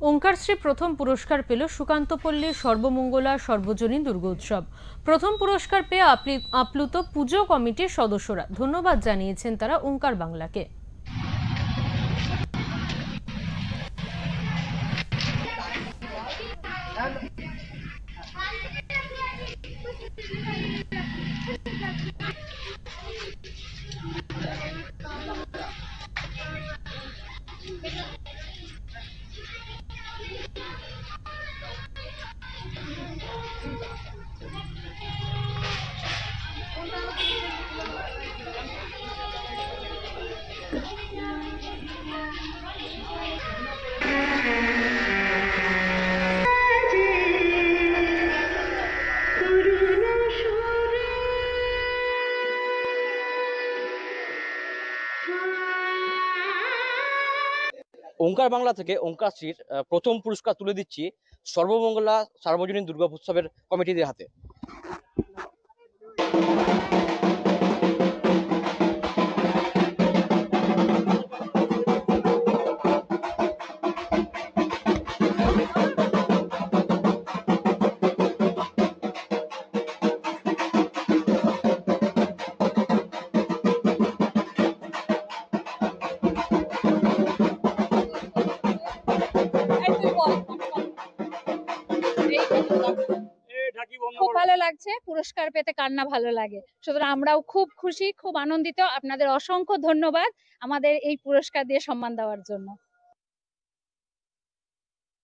ওঙ্কারশ্রী প্রথম পুরস্কার পেল সুকান্তপল্লীর সর্বমঙ্গলা সর্বজনীন দুর্গোৎসব। প্রথম পুরস্কার পেয়ে আপ্লুত পুজো কমিটির সদস্যরা ধন্যবাদ জানিয়েছেন তারা ওঙ্কার বাংলাকে। ওঙ্কার বাংলা থেকে ওঙ্কারশ্রীর প্রথম পুরস্কার তুলে দিচ্ছি সর্বমঙ্গলা সার্বজনীন দুর্গোৎসবের কমিটিদের হাতে। খুব ভালো লাগছে, পুরস্কার পেতে কার না ভালো লাগে। সুতরাং আমরাও খুব খুশি, খুব আনন্দিত। আপনাদের অসংখ্য ধন্যবাদ আমাদের এই পুরস্কার দিয়ে সম্মান দেওয়ার জন্য।